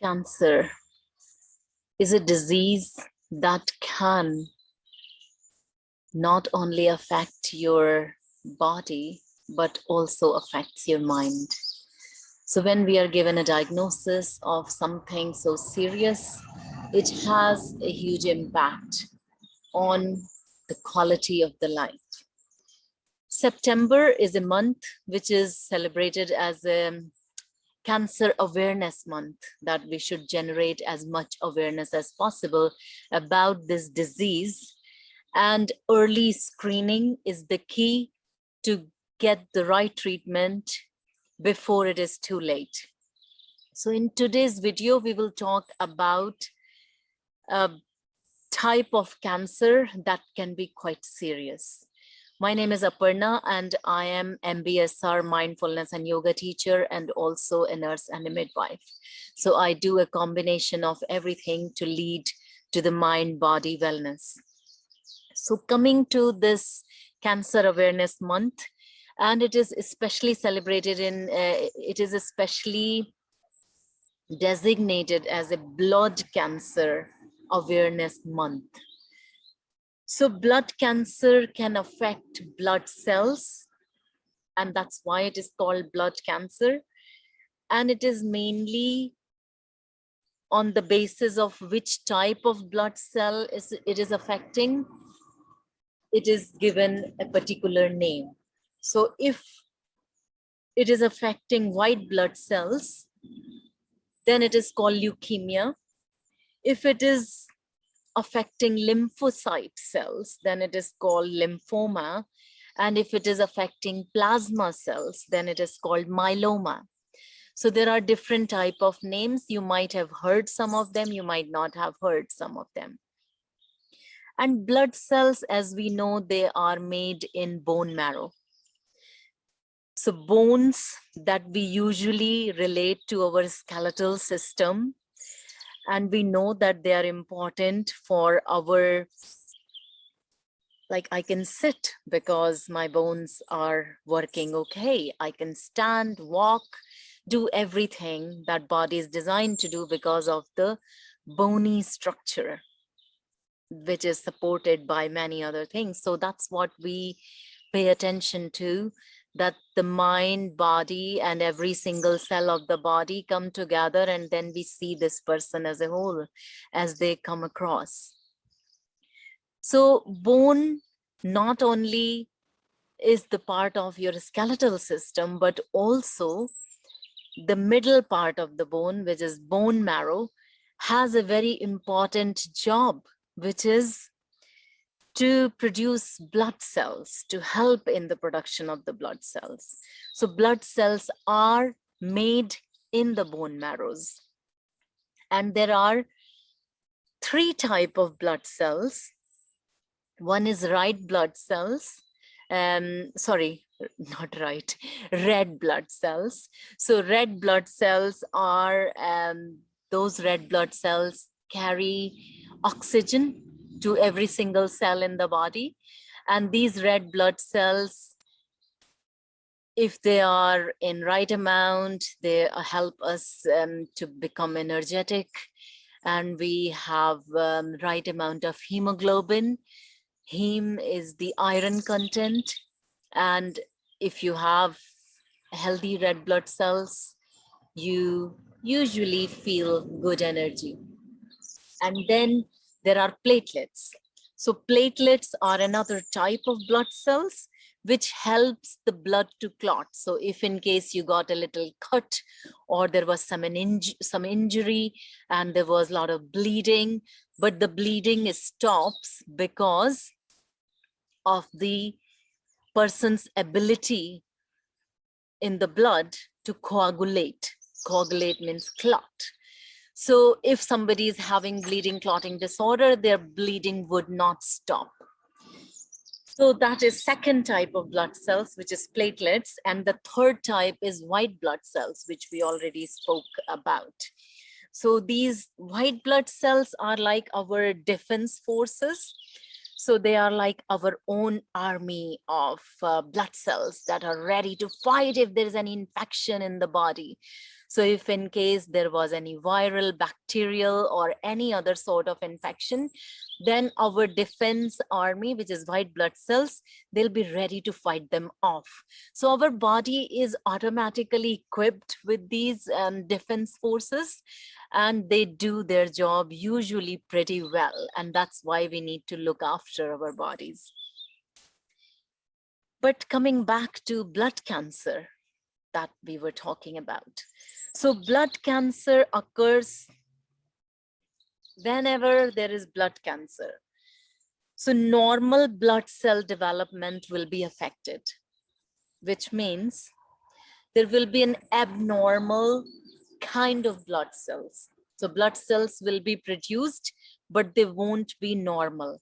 Cancer is a disease that can not only affect your body, but also affects your mind. So when we are given a diagnosis of something so serious, it has a huge impact on the quality of the life. September is a month which is celebrated as a Cancer Awareness Month, that we should generate as much awareness as possible about this disease. And early screening is the key to get the right treatment before it is too late. So in today's video, we will talk about a type of cancer that can be quite serious. My name is Aparna and I am MBSR mindfulness and yoga teacher and also a nurse and a midwife. So I do a combination of everything to lead to the mind-body wellness. So coming to this Cancer Awareness Month, and it is especially celebrated it is especially designated as a Blood Cancer Awareness Month. So blood cancer can affect blood cells, and that's why it is called blood cancer. And it is mainly on the basis of which type of blood cell it is affecting, it is given a particular name. So if it is affecting white blood cells, then it is called leukemia. If it is affecting lymphocyte cells, then it is called lymphoma. And if it is affecting plasma cells, then it is called myeloma. So there are different type of names. You might have heard some of them, you might not have heard some of them. And blood cells, as we know, they are made in bone marrow. So bones that we usually relate to our skeletal system, and we know that they are important for our, like I can sit because my bones are working okay. I can stand, walk, do everything that body is designed to do because of the bony structure, which is supported by many other things. So that's what we pay attention to, that the mind, body, and every single cell of the body come together, and then we see this person as a whole as they come across. So bone not only is the part of your skeletal system, but also the middle part of the bone, which is bone marrow, has a very important job, which is to produce blood cells, to help in the production of the blood cells. So blood cells are made in the bone marrows. And there are 3 types of blood cells. One is red blood cells. Not right, red blood cells. So red blood cells are, those red blood cells carry oxygen to every single cell in the body. And these red blood cells, if they are in right amount, they help us to become energetic. And we have right amount of hemoglobin. Heme is the iron content. And if you have healthy red blood cells, you usually feel good energy. And then there are platelets. So platelets are another type of blood cells which helps the blood to clot. So if in case you got a little cut or there was some injury and there was a lot of bleeding, but the bleeding stops because of the person's ability in the blood to coagulate. Coagulate means clot. So if somebody is having bleeding clotting disorder, their bleeding would not stop. So that is second type of blood cells, which is platelets. And the third type is white blood cells, which we already spoke about. So these white blood cells are like our defense forces. So they are like our own army of blood cells that are ready to fight if there is any infection in the body. So if in case there was any viral, bacterial, or any other sort of infection, then our defense army, which is white blood cells, they'll be ready to fight them off. So our body is automatically equipped with these defense forces, and they do their job usually pretty well. And that's why we need to look after our bodies. But coming back to blood cancer that we were talking about. So blood cancer occurs whenever there is blood cancer. So normal blood cell development will be affected, which means there will be an abnormal kind of blood cells. So blood cells will be produced, but they won't be normal.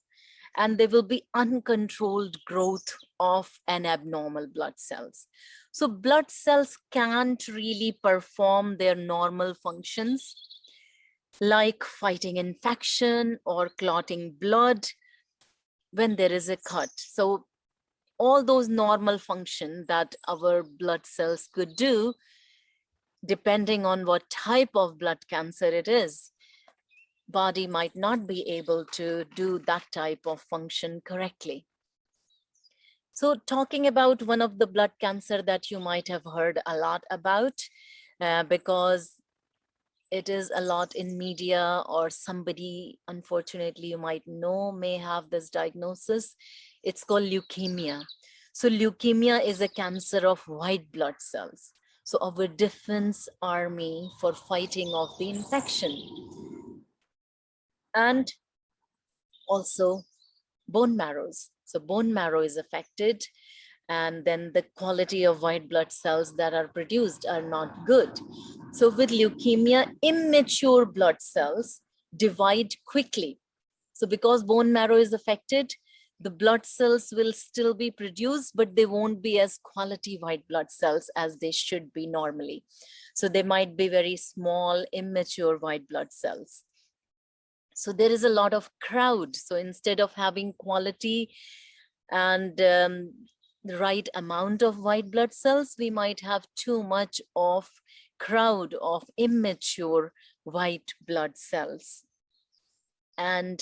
And there will be uncontrolled growth of an abnormal blood cells. So blood cells can't really perform their normal functions like fighting infection or clotting blood when there is a cut. So all those normal functions that our blood cells could do, depending on what type of blood cancer it is, body might not be able to do that type of function correctly. So talking about one of the blood cancer that you might have heard a lot about, because it is a lot in media, or somebody, unfortunately, you might know may have this diagnosis. It's called leukemia. So leukemia is a cancer of white blood cells. So our defense army for fighting off the infection. And also bone marrows. So bone marrow is affected, and then the quality of white blood cells that are produced are not good. So with leukemia, immature blood cells divide quickly. So because bone marrow is affected, the blood cells will still be produced, but they won't be as quality white blood cells as they should be normally. So they might be very small, immature white blood cells. So there is a lot of crowd. So instead of having quality and the right amount of white blood cells, we might have too much of crowd of immature white blood cells. And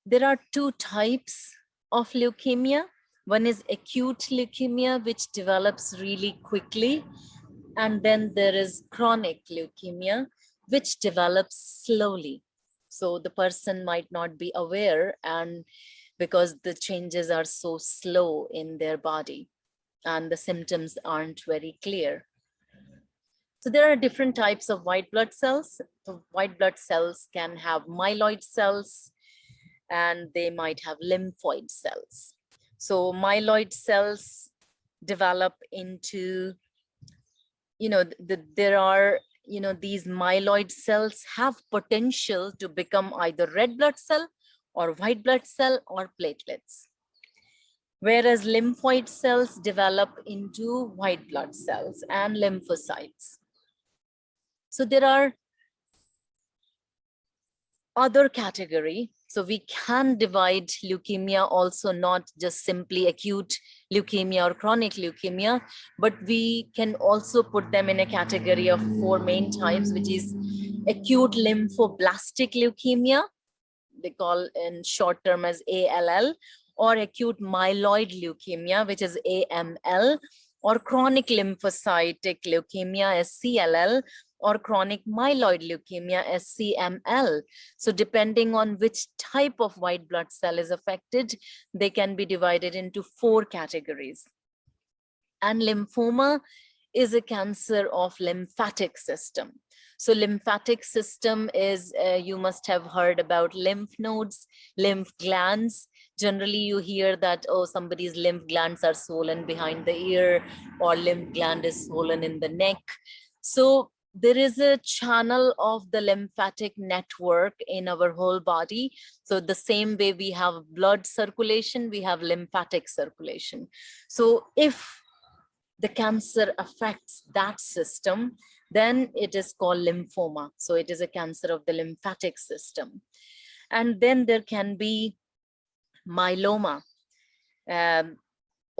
there are two types of leukemia. One is acute leukemia, which develops really quickly. And then there is chronic leukemia, which develops slowly. So the person might not be aware, and because the changes are so slow in their body and the symptoms aren't very clear. So there are different types of white blood cells. So white blood cells can have myeloid cells, and they might have lymphoid cells. So myeloid cells develop into, there are, these myeloid cells have potential to become either red blood cell or white blood cell or platelets. Whereas lymphoid cells develop into white blood cells and lymphocytes. So there are other category. So we can divide leukemia also not just simply acute leukemia or chronic leukemia, but we can also put them in a category of 4 main types, which is acute lymphoblastic leukemia, they call in short term as ALL, or acute myeloid leukemia, which is AML, or chronic lymphocytic leukemia as CLL, or chronic myeloid leukemia as CML. So depending on which type of white blood cell is affected, they can be divided into 4 categories. And lymphoma is a cancer of lymphatic system. So lymphatic system is, you must have heard about lymph nodes, lymph glands. Generally, you hear that, oh, somebody's lymph glands are swollen behind the ear, or lymph gland is swollen in the neck. So there is a channel of the lymphatic network in our whole body. So the same way we have blood circulation, we have lymphatic circulation. So if the cancer affects that system, then it is called lymphoma. So it is a cancer of the lymphatic system. And then there can be myeloma,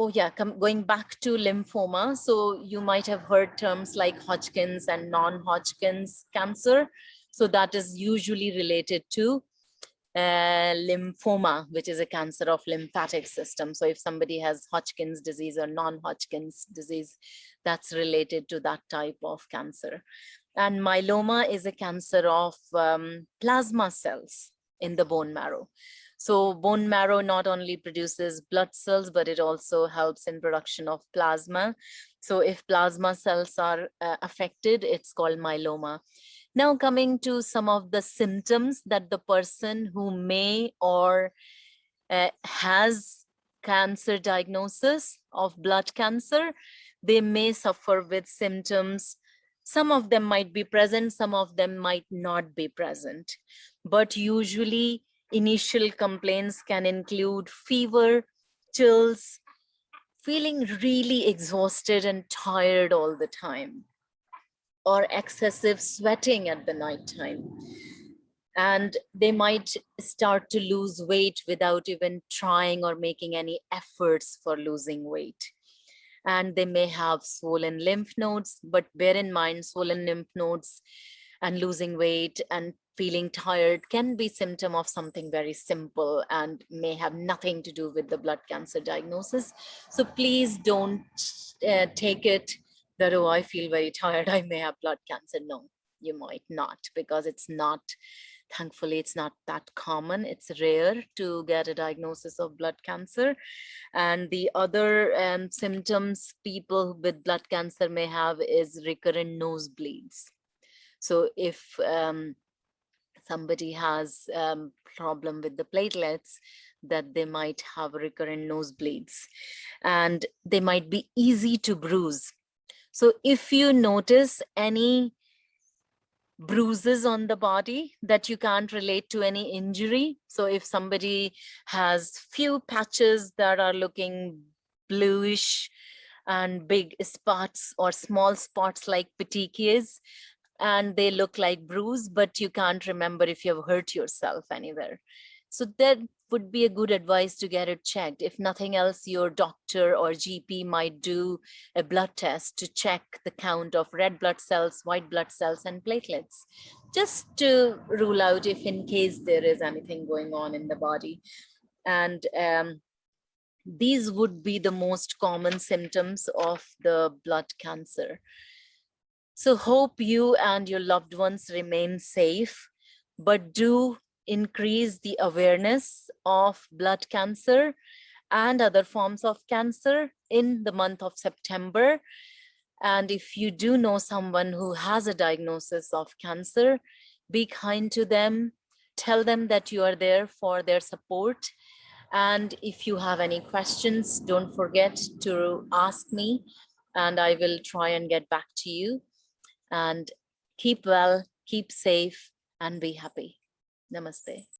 Oh yeah, going back to lymphoma. So you might have heard terms like Hodgkin's and non-Hodgkin's cancer. So that is usually related to lymphoma, which is a cancer of lymphatic system. So if somebody has Hodgkin's disease or non-Hodgkin's disease, that's related to that type of cancer. And myeloma is a cancer of plasma cells in the bone marrow. So bone marrow not only produces blood cells, but it also helps in production of plasma. So if plasma cells are affected, it's called myeloma. Now coming to some of the symptoms that the person who may or has cancer diagnosis of blood cancer, they may suffer with symptoms. Some of them might be present, some of them might not be present. But usually initial complaints can include fever, chills, feeling really exhausted and tired all the time, or excessive sweating at the nighttime. And they might start to lose weight without even trying or making any efforts for losing weight. And they may have swollen lymph nodes, but bear in mind, swollen lymph nodes and losing weight and feeling tired can be symptom of something very simple and may have nothing to do with the blood cancer diagnosis. So please don't take it that, oh, I feel very tired, I may have blood cancer. No, you might not, because it's not, thankfully, it's not that common. It's rare to get a diagnosis of blood cancer. And the other symptoms people with blood cancer may have is recurrent nosebleeds. So if somebody has problem with the platelets, that they might have recurrent nosebleeds, and they might be easy to bruise. So if you notice any bruises on the body that you can't relate to any injury, so if somebody has few patches that are looking bluish and big spots or small spots like petechiae, and they look like bruise, but you can't remember if you've hurt yourself anywhere. So that would be a good advice to get it checked. If nothing else, your doctor or GP might do a blood test to check the count of red blood cells, white blood cells, and platelets, just to rule out if in case there is anything going on in the body. And these would be the most common symptoms of the blood cancer. So hope you and your loved ones remain safe, but do increase the awareness of blood cancer and other forms of cancer in the month of September. And if you do know someone who has a diagnosis of cancer, be kind to them, tell them that you are there for their support. And if you have any questions, don't forget to ask me, and I will try and get back to you. And keep well, keep safe, and be happy. Namaste.